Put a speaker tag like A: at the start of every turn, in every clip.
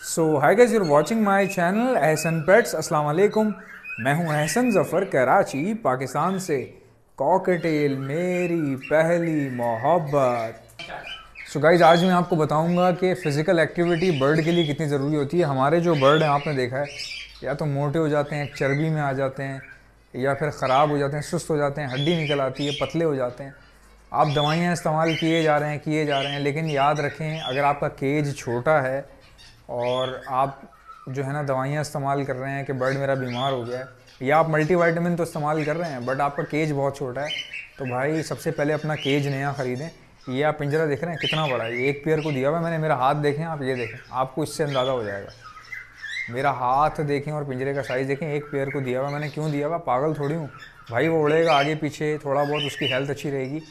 A: So hi guys, you're watching my channel Ehsan pets. अस्सलाम वालेकुम। मैं हूं एहसन ज़फ़र, कराची पाकिस्तान से। कॉकटेल मेरी पहली मोहब्बत। सो गाइस, आज मैं आपको बताऊंगा कि फ़िज़िकल एक्टिविटी बर्ड के लिए कितनी ज़रूरी होती है। हमारे जो बर्ड हैं, आपने देखा है, या तो मोटे हो जाते हैं, चर्बी में आ जाते हैं, या फिर ख़राब हो जाते हैं, सुस्त हो जाते हैं, हड्डी निकल आती है, पतले हो जाते हैं। आप दवाइयाँ इस्तेमाल किए जा रहे हैं, लेकिन याद रखें, अगर आपका केज छोटा है और आप जो है ना दवाइयाँ इस्तेमाल कर रहे हैं कि बर्ड मेरा बीमार हो गया है, या आप मल्टीविटामिन तो इस्तेमाल कर रहे हैं बट आपका केज बहुत छोटा है, तो भाई सबसे पहले अपना केज नया ख़रीदें। ये आप पिंजरा देख रहे हैं कितना बड़ा है, ये एक पेयर को दिया हुआ है मैंने। मेरा हाथ देखें आप, ये देखें, आपको इससे अंदाज़ा हो जाएगा। मेरा हाथ देखें और पिंजरे का साइज़ देखें, एक पेयर को दिया हुआ मैंने। क्यों दिया हुआ? पागल थोड़ी हूँ भाई। वो उड़ेगा आगे पीछे, थोड़ा बहुत उसकी हेल्थ अच्छी रहेगी,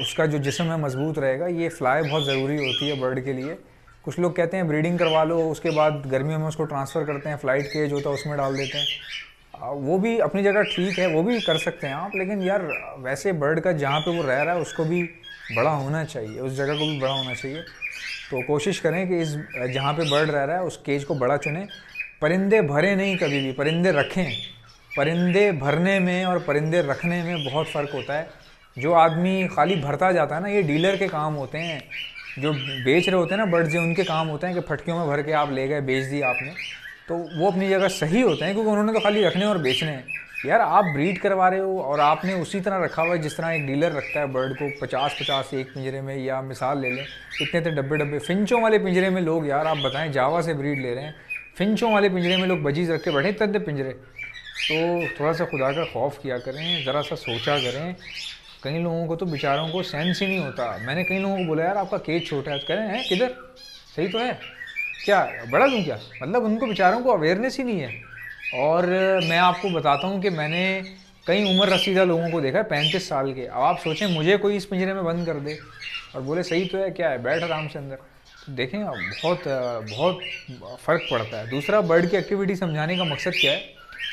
A: उसका जो जिस्म है मजबूत रहेगा। ये फ्लाई बहुत ज़रूरी होती है बर्ड के लिए। कुछ लोग कहते हैं ब्रीडिंग करवा लो, उसके बाद गर्मियों में उसको ट्रांसफ़र करते हैं, फ़्लाइट केज होता है उसमें डाल देते हैं। वो भी अपनी जगह ठीक है, वो भी कर सकते हैं आप, लेकिन यार वैसे बर्ड का जहाँ पे वो रह रहा है उसको भी बड़ा होना चाहिए, उस जगह को भी बड़ा होना चाहिए। तो कोशिश करें कि इस जहाँ पे बर्ड रह रहा है उस केज को बड़ा चुनें। परिंदे भरें नहीं, कभी भी परिंदे रखें। परिंदे भरने में और परिंदे रखने में बहुत फ़र्क होता है। जो आदमी खाली भरता जाता है ना, ये डीलर के काम होते हैं। जो बेच रहे होते हैं ना बर्ड्स, जो उनके काम होते हैं कि फटकियों में भर के आप ले गए, बेच दिया आपने, तो वो अपनी जगह सही होते हैं, क्योंकि उन्होंने तो खाली रखने और बेचने हैं। यार आप ब्रीड करवा रहे हो और आपने उसी तरह रखा हुआ है जिस तरह एक डीलर रखता है बर्ड को, 50-50 एक पिंजरे में। या मिसाल ले लें, इतने इतने डब्बे डब्बे फिंचों वाले पिंजरे में लोग, यार आप बताएं, जावा से ब्रीड ले रहे हैं, फिंचों वाले पिंजरे में लोग बजीज रख के बैठे, इतने इतने पिंजरे। तो थोड़ा सा खुदा का खौफ किया करें, ज़रा सा सोचा करें। कई लोगों को तो बेचारों को सेंस ही नहीं होता। मैंने कई लोगों को बोला यार आपका केज छोटा है, तो कह रहे हैं किधर, सही तो है क्या, बड़ा दूँ क्या? मतलब उनको बेचारों को अवेयरनेस ही नहीं है। और मैं आपको बताता हूँ कि मैंने कई उम्र रसीदा लोगों को देखा है, 35 साल के। अब आप सोचें मुझे कोई इस पिंजरे में बंद कर दे और बोले सही तो है, क्या है, बैठ आराम से अंदर, तो देखें अब बहुत बहुत फ़र्क पड़ता है। दूसरा, बर्ड की एक्टिविटी समझाने का मकसद क्या है।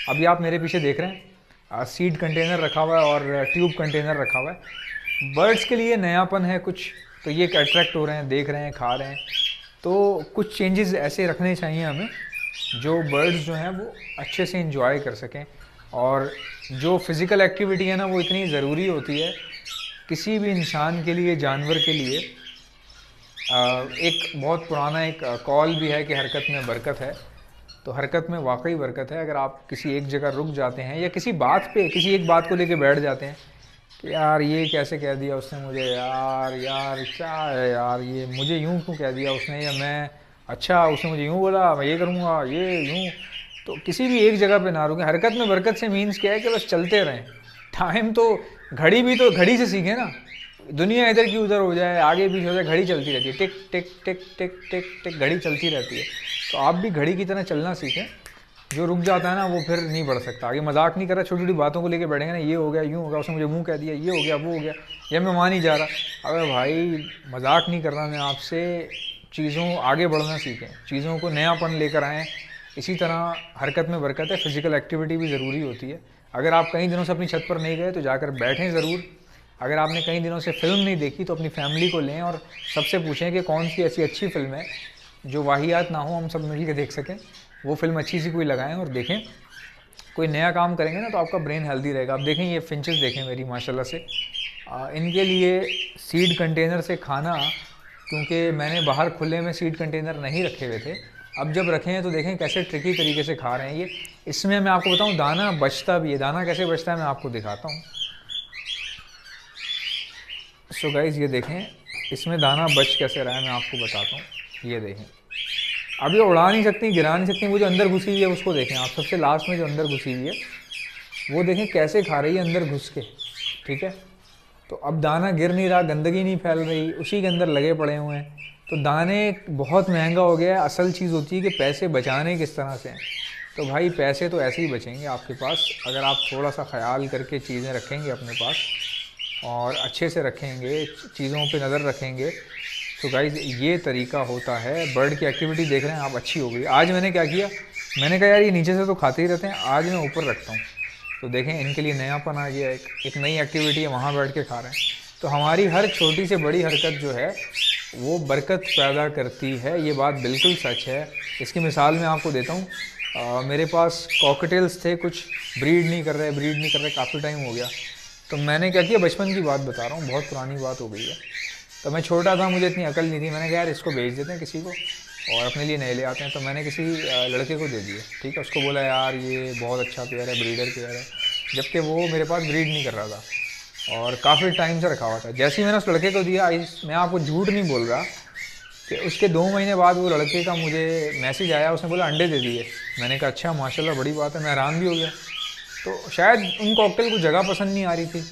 A: अभी आप मेरे पीछे देख रहे हैं, सीड कंटेनर रखा हुआ है और ट्यूब कंटेनर रखा हुआ है। बर्ड्स के लिए नयापन है कुछ, तो ये अट्रैक्ट हो रहे हैं, देख रहे हैं, खा रहे हैं। तो कुछ चेंजेस ऐसे रखने चाहिए हमें जो बर्ड्स जो हैं वो अच्छे से इंजॉय कर सकें। और जो फ़िज़िकल एक्टिविटी है ना, वो इतनी ज़रूरी होती है किसी भी इंसान के लिए, जानवर के लिए। एक बहुत पुराना एक कॉल भी है कि हरकत में बरकत है। तो हरकत में वाकई बरकत है। अगर आप किसी एक जगह रुक जाते हैं या किसी बात पे, किसी एक बात को लेके बैठ जाते हैं कि यार ये कैसे कह दिया उसने मुझे, यार यार क्या है यार, ये मुझे यूं क्यों कह दिया उसने, या मैं, अच्छा उसने मुझे यूं बोला, मैं ये करूँगा, ये यूं। तो किसी भी एक जगह पे ना रुकें। हरकत में बरकत से मीन्स क्या है कि बस चलते रहें। टाइम तो, घड़ी भी तो घड़ी से सीखें ना। दुनिया इधर की उधर हो जाए, आगे पीछे हो जाए, घड़ी चलती रहती है, टिक टिक टिक टिक टिक टिक, घड़ी चलती रहती है। तो आप भी घड़ी की तरह चलना सीखें। जो रुक जाता है ना वो फिर नहीं बढ़ सकता आगे। मजाक नहीं कर रहा, छोटी छोटी बातों को लेके बैठेंगे ना, ये हो गया, यूँ हो गया, उसने मुझे मुंह कह दिया, ये हो गया, वो हो गया, या मैं मान ही जा रहा। अबे भाई मजाक नहीं कर रहा मैं आपसे। चीज़ों आगे बढ़ना सीखें, चीज़ों को नयापन लेकर आएँ। इसी तरह हरकत में बरकत है, फिज़िकल एक्टिविटी भी ज़रूरी होती है। अगर आप कई दिनों से अपनी छत पर नहीं गए तो जाकर बैठें ज़रूर। अगर आपने कई दिनों से फ़िल्म नहीं देखी तो अपनी फैमिली को लें और सबसे पूछें कि कौन सी ऐसी अच्छी फ़िल्म है जो वाहियात ना हो, हम सब मिल के देख सकें। वो फ़िल्म अच्छी सी कोई लगाएं और देखें। कोई नया काम करेंगे ना तो आपका ब्रेन हेल्दी रहेगा। आप देखें, ये फिंचेस देखें मेरी माशाल्लाह से, इनके लिए सीड कंटेनर से खाना, क्योंकि मैंने बाहर खुले में सीड कंटेनर नहीं रखे हुए थे, अब जब रखे हैं तो देखें कैसे ट्रिकी तरीके से खा रहे हैं ये। इसमें मैं आपको बताऊं, दाना बचता भी है। दाना कैसे बचता है मैं आपको दिखाता हूँ। सो गाइज़ ये देखें, इसमें दाना बच कैसे रहा है मैं आपको बताता हूँ। ये देखें, अब ये उड़ा नहीं सकती, गिरा नहीं सकती, वो जो अंदर घुसी हुई है उसको देखें आप। सबसे लास्ट में जो अंदर घुसी हुई है वो देखें कैसे खा रही है अंदर घुस के, ठीक है। तो अब दाना गिर नहीं रहा, गंदगी नहीं फैल रही, उसी के अंदर लगे पड़े हुए हैं। तो दाने बहुत महंगा हो गया है। असल चीज़ होती है कि पैसे बचाने किस तरह से हैं। तो भाई पैसे तो ऐसे ही बचेंगे आपके पास अगर आप थोड़ा सा ख्याल करके चीज़ें रखेंगे अपने पास और अच्छे से रखेंगे, चीज़ों पे नज़र रखेंगे। तो गाइज़ ये तरीका होता है। बर्ड की एक्टिविटी देख रहे हैं आप, अच्छी हो गई। आज मैंने क्या किया, मैंने कहा यार ये नीचे से तो खाते ही रहते हैं, आज मैं ऊपर रखता हूँ। तो देखें इनके लिए नयापन आ गया, एक नई एक्टिविटी है, वहाँ बैठ के खा रहे हैं। तो हमारी हर छोटी से बड़ी हरकत जो है वो बरकत पैदा करती है, ये बात बिल्कुल सच है। इसकी मिसाल मैं आपको देता हूँ। मेरे पास कॉकटेल्स थे, कुछ ब्रीड नहीं कर रहे काफ़ी टाइम हो गया। तो मैंने क्या किया, बचपन की बात बता रहा हूँ, बहुत पुरानी बात हो गई है। तो मैं छोटा था, मुझे इतनी अकल नहीं थी, मैंने कहा यार इसको बेच देते हैं किसी को और अपने लिए नए ले आते हैं। तो मैंने किसी लड़के को दे दिए, ठीक है। उसको बोला यार ये बहुत अच्छा पेयर है, ब्रीडर पेयर है, जबकि वो मेरे पास ब्रीड नहीं कर रहा था और काफ़ी टाइम से रखा हुआ था। जैसे ही मैंने उस लड़के को दिया, मैं आपको झूठ नहीं बोल रहा कि उसके 2 महीने बाद वो लड़के का मुझे मैसेज आया, उसने बोला अंडे दे दिए। मैंने कहा अच्छा माशाल्लाह बड़ी बात है, मैं हैरान भी हो गया। तो शायद उन कॉकटेल को जगह पसंद नहीं आ रही थी,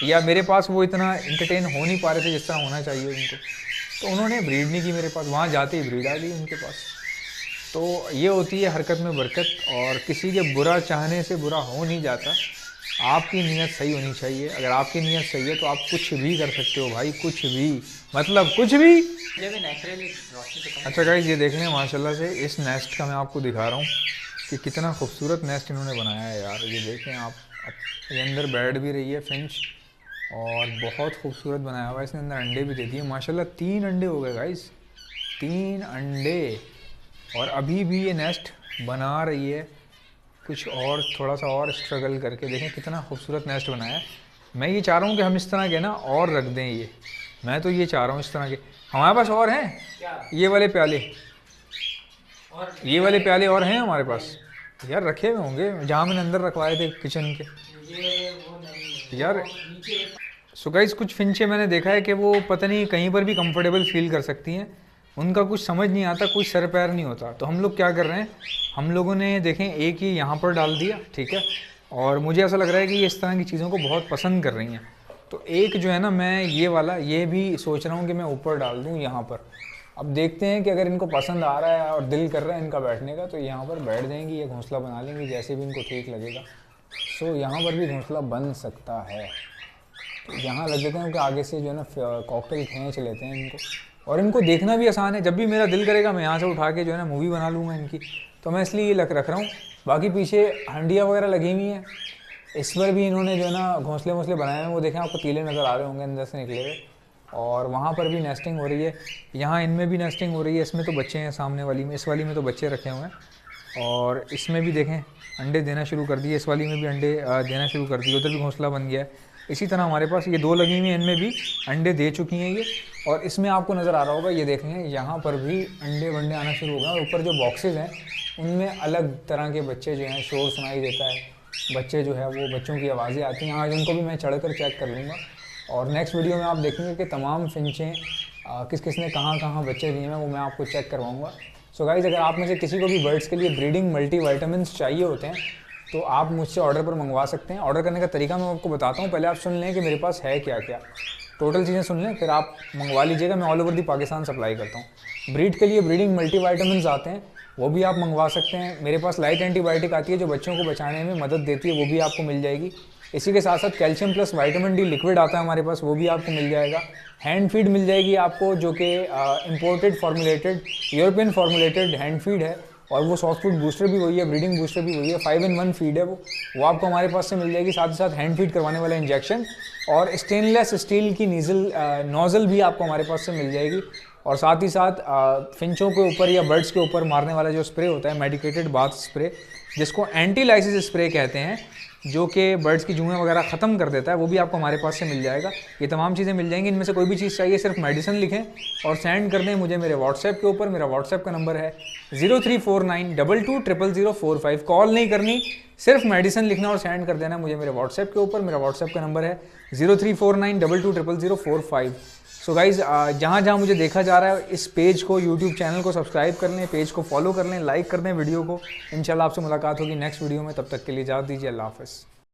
A: या मेरे पास वो इतना इंटरटेन हो नहीं पा रहे थे जिस तरह होना चाहिए उनको, तो उन्होंने ब्रीड नहीं की मेरे पास। वहाँ जाते ही ब्रीड आ गई उनके पास। तो ये होती है हरकत में बरकत, और किसी के बुरा चाहने से बुरा हो नहीं जाता। आपकी नीयत सही होनी चाहिए। अगर आपकी नीयत सही है तो आप कुछ भी कर सकते हो भाई, कुछ भी, मतलब कुछ भी। अच्छा गाइस, ये देख लें माशाल्लाह से इस नेस्ट का मैं आपको दिखा रहा हूँ कि कितना खूबसूरत नेस्ट इन्होंने बनाया है यार। ये देखें आप, ये अंदर बैठ भी रही है फिंच, और बहुत खूबसूरत बनाया हुआ है। इसने अंदर अंडे भी दे दिए माशाल्लाह। 3 अंडे हो गए गाइस, 3 अंडे। और अभी भी ये नेस्ट बना रही है, कुछ और थोड़ा सा और स्ट्रगल करके। देखें कितना खूबसूरत नेस्ट बनाया है। मैं ये चाह रहा हूँ कि हम इस तरह के ना और रख दें ये, मैं तो ये चाह रहा हूँ इस तरह के। हमारे पास और हैं ये वाले प्याले, ये वाले प्याले और हैं हमारे पास यार, रखे हुए होंगे जहाँ मैंने अंदर रखवाए थे किचन के यार। सो गाइस, कुछ फिंचे मैंने देखा है कि वो पता नहीं कहीं पर भी कंफर्टेबल फील कर सकती हैं, उनका कुछ समझ नहीं आता, कुछ सर पैर नहीं होता। तो हम लोग क्या कर रहे हैं, हम लोगों ने देखें एक ही यहाँ पर डाल दिया, ठीक है। और मुझे ऐसा लग रहा है कि ये इस तरह की चीज़ों को बहुत पसंद कर रही हैं। तो एक जो है ना, मैं ये वाला ये भी सोच रहा हूँ कि मैं ऊपर डाल दूँ यहाँ पर। अब देखते हैं कि अगर इनको पसंद आ रहा है और दिल कर रहा है इनका बैठने का, तो यहाँ पर बैठ जाएंगी, ये घोंसला बना लेंगी जैसे भी इनको ठीक लगेगा। सो यहाँ पर भी घोंसला बन सकता है। तो यहाँ लग देते हैं कि आगे से जो है ना कॉकटेल खींच लेते हैं इनको, और इनको देखना भी आसान है। जब भी मेरा दिल करेगा मैं यहाँ से उठा के जो है ना मूवी बना लूँगा इनकी। तो मैं इसलिए ये रख रहा हूँ। बाकी पीछे हंडियाँ वगैरह लगी हुई हैं, इस पर भी इन्होंने जो है ना घोंसले वोंसले बनाए हैं। वो देखें आपको तीले नज़र आ रहे होंगे अंदर से निकले हुए। और वहाँ पर भी नेस्टिंग हो रही है, यहाँ इनमें भी नेस्टिंग हो रही है। इसमें तो बच्चे हैं, सामने वाली में, इस वाली में तो बच्चे रखे हुए हैं। और इसमें भी देखें अंडे देना शुरू कर दिए, इस वाली में भी अंडे देना शुरू कर दिए, उधर भी घोंसला बन गया है। इसी तरह हमारे पास ये 2 लगी हुई हैं, इनमें भी अंडे दे चुकी हैं ये। और इसमें आपको नज़र आ रहा होगा, ये देख लें यहाँ पर भी अंडे वंडे आना शुरू हो गए। और ऊपर जो बॉक्सेस हैं उनमें अलग तरह के बच्चे जो हैं, शोर सुनाई देता है, बच्चे जो है वो बच्चों की आवाज़ें आती हैं। आज उनको भी मैं चढ़ कर चेक कर लूँगा। और नेक्स्ट वीडियो में आप देखेंगे कि तमाम फिंचें किस किस ने कहाँ बच्चे दिए हैं, वो मैं आपको चेक करवाऊँगा। सो गाइज़, अगर आप में से किसी को भी बर्ड्स के लिए ब्रीडिंग मल्टीविटामिन्स चाहिए होते हैं तो आप मुझसे ऑर्डर पर मंगवा सकते हैं। ऑर्डर करने का तरीका मैं आपको बताता हूँ। पहले आप सुन लें कि मेरे पास है क्या क्या, टोटल चीज़ें सुन लें, फिर आप मंगवा लीजिएगा। मैं all over the Pakistan supply करता हूँ। ब्रीड के लिए ब्रीडिंग मल्टीविटामिन्स आते हैं, वो भी आप मंगवा सकते हैं। मेरे पास लाइट एंटीबायोटिक आती है जो बच्चों को बचाने में मदद देती है, वो भी आपको मिल जाएगी। इसी के साथ साथ calcium plus vitamin D liquid आता है हमारे पास, वो भी आपको मिल जाएगा। हैंड फीड मिल जाएगी आपको, जो कि imported formulated European formulated hand feed है, और वो सॉफ्ट फूड बूस्टर भी वही है, ब्रीडिंग बूस्टर भी वही है। 5 in 1 फीड है वो आपको हमारे पास से मिल जाएगी। साथ ही साथ हैंड फीड करवाने वाला इंजेक्शन और स्टेनलेस स्टील की नोज़ल भी आपको हमारे पास से मिल जाएगी। और साथ ही साथ फिंचों के ऊपर या बर्ड्स के ऊपर मारने वाला जो स्प्रे होता है, मेडिकेटेड बाथ स्प्रे, जिसको एंटीलाइसिस स्प्रे कहते हैं, जो कि बर्ड्स की जुएँ वगैरह ख़त्म कर देता है, वो भी आपको हमारे पास से मिल जाएगा। ये तमाम चीज़ें मिल जाएंगी। इनमें से कोई भी चीज़ चाहिए सिर्फ मेडिसिन लिखें और सेंड कर दें मुझे मेरे व्हाट्सएप के ऊपर। मेरा व्हाट्सएप का नंबर है 0349220045। कॉल नहीं करनी, सिर्फ मेडिसिन लिखना और सेंड कर देना मुझे मेरे व्हाट्सएप के ऊपर। मेरा व्हाट्सएप का नंबर है 0349220045। सो गाइज़, जहाँ जहाँ मुझे देखा जा रहा है, इस पेज को, यूट्यूब चैनल को सब्सक्राइब कर लें, पेज को फॉलो कर लें, लाइक कर दें वीडियो को। इंशाल्लाह आपसे मुलाकात होगी नेक्स्ट वीडियो में। तब तक के लिए इजाज़त दीजिए। अल्लाह हाफ़िज़।